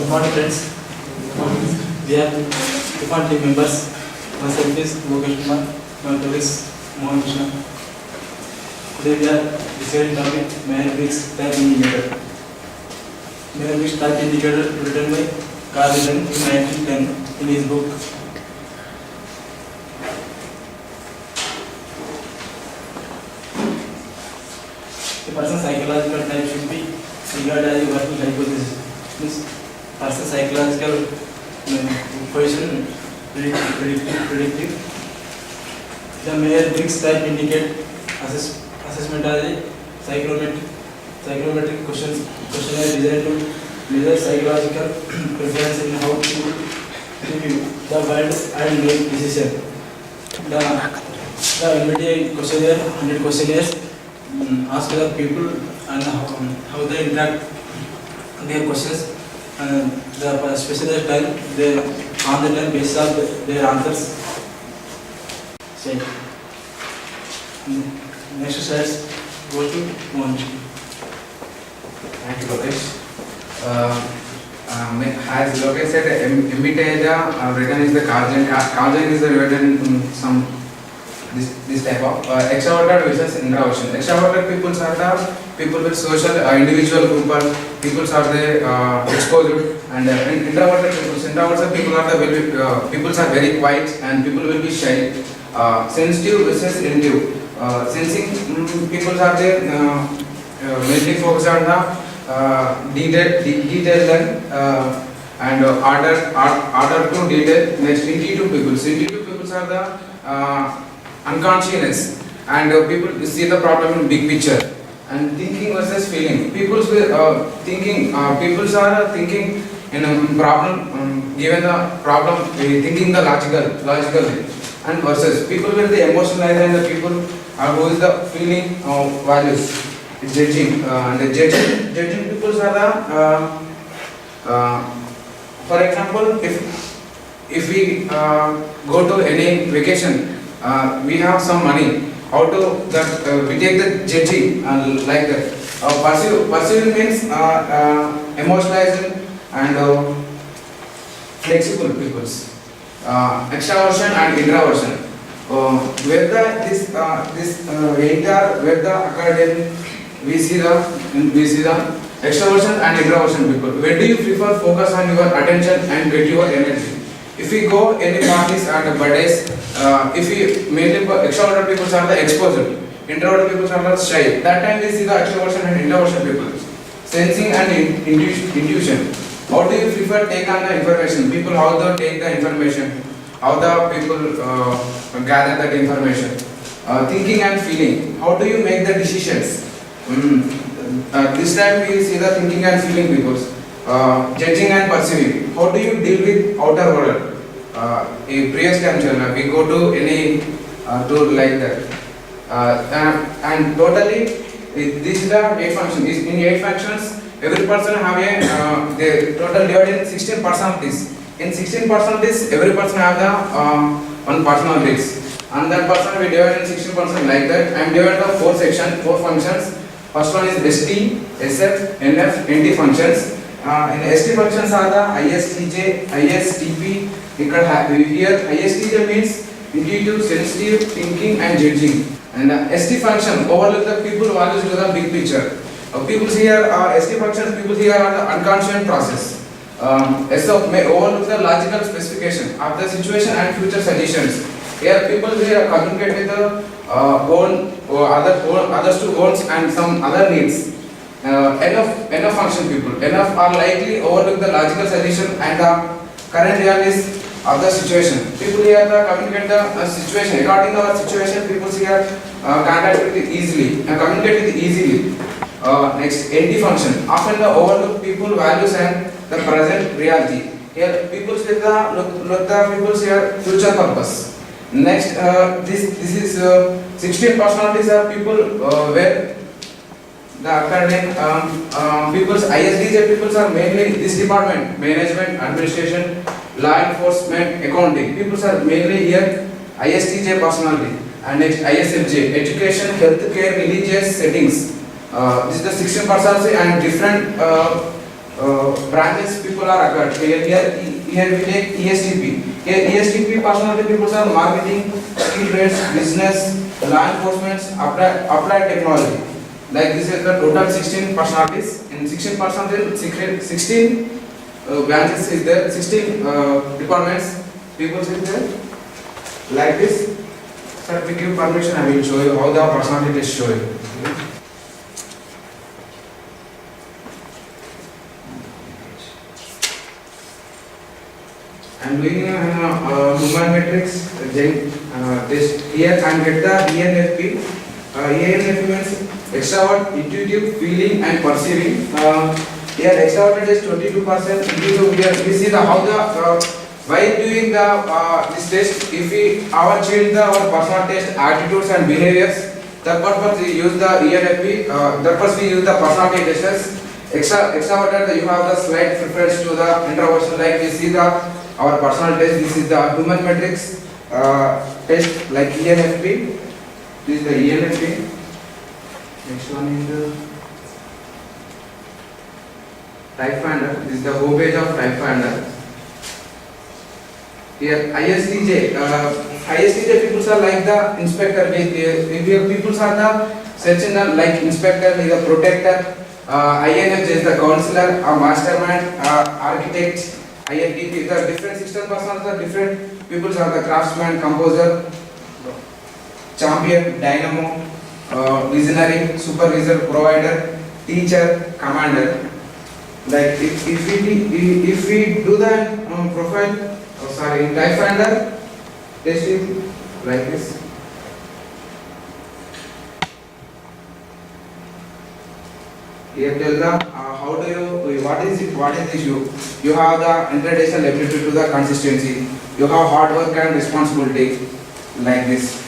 Good morning, friends. We are different team members. Myself is Lokesh Kumar. My colleague is Mohan Krishna. Today we are deciding topic Mayer-Briggs type indicator. Mayer-Briggs type indicator written by Carl Wilhelm in 1910 in his book. A person's psychological type should be regarded as a working hypothesis. Means person's psychological position predictive. The Mayer-Briggs type indicate assessment as a psychometric questionnaire designed to measure psychological preference in how to view the world and make decision. The MBTI questionnaire, 100 questionnaires, ask the people and how they interact their questions, and the specialized time they on the time based on their answers. Say next slides go to Mohan. Thank you, Lokesh. As Lokesh said, MBTI written is the Carl Jung is written in some this type of extroverted versus introversion. Extroverted people are the people with social individual group, people are the exposed, and introverted people are the people are very quiet and people will be shy. Sensitive versus intuitive. Sensing people are the mainly focused on the detail and order to detail. Next, intuitive people are the unconscious, and people see the problem in big picture. And thinking versus feeling. People are thinking in a problem, given the problem, thinking the logically. And versus people with the emotionalized and the people who is the feeling values. Judging and the judging people are the for example, if we go to any vacation. We have some money. How to that we take the judging like that. Perceiving means emotionalizing and flexible peoples. Extraversion and introversion. Where this entire where the academic we see the extraversion and introversion people. Where do you prefer focus on your attention and get your energy? If we go any parties and birthdays, if we mainly extroverted people are the exposed, introverted people are the shy. That time we see the extroversion and introversion people. Sensing and intuition. How do you prefer take on the information? People how they take the information, how the people gather that information. Thinking and feeling. How do you make the decisions? This time we see the thinking and feeling people. Judging and perceiving. How do you deal with outer world? In previous time we go to any tour like that. And totally, this is the 8 functions. In 8 functions, every person have a the total divided in 16% of this. In 16% of this, every person have the one personal risk. And that person we divide in 16% like that. I am divided the 4 functions. First one is ST, SF, NF, NT functions. In ST functions are the ISTJ, ISTP. Here ISTJ means intuitive, sensitive, thinking and judging. And ST function overlook the people values to the big picture. People here are ST functions. People here are the unconscious process. SF may overlook the logical specification of the situation and future suggestions. Here people here communicate with the others to goals and some other needs. Enough function people. Enough are likely overlook the logical suggestion and the current realities of the situation. People here communicate the situation. According to our situation, people here contact with it easily and communicate with it easily. Next, NT function. Often the overlook people values and the present reality. Here people with look the people's here future purpose. Next, this is 16 personalities are people where the academic people's ISDJ peoples are mainly this department: management, administration, law enforcement, accounting. Peoples are mainly here ISTJ personality. And next ISFJ, education, healthcare, religious settings. This is the 16 personality and different branches people are occurred. Here we take ESTP. Here ESTP personality people are marketing, skill trades, business, law enforcement, applied technology. Like this is the total 16 personalities. In 16 personalities, 16 branches is there, 16 departments, people is there. Like this. Sir, if you give permission, I will show you how the personality is showing. I am doing human metrics test here and get the ENFP. ENFP means extrovert, intuitive, feeling and perceiving. Here extrovert is 22%. Intuitive here we see the how the while doing the this test, if we our change our personal test attitudes and behaviors, that purpose we use the ENFP. That purpose we use the personality tests. Extroverted you have the slight preference to the introversion, like we see the our personal test. This is the human metrics test like ENFP. This is the ENFP. Next one is the type finder. This is the homepage of type finder. Here ISTJ. ISTJ people are like the inspector. Here people are the search engine like inspector, is the protector. INFJ is the counselor, a mastermind, architect. INTP, the different 16 persons are different people are the craftsman, composer, champion, dynamo, visionary, supervisor, provider, teacher, commander. Like if we do the profile, in type finder, test it like this. Here tell the how do you what is this you have the integration ability to the consistency, you have hard work and responsibility like this.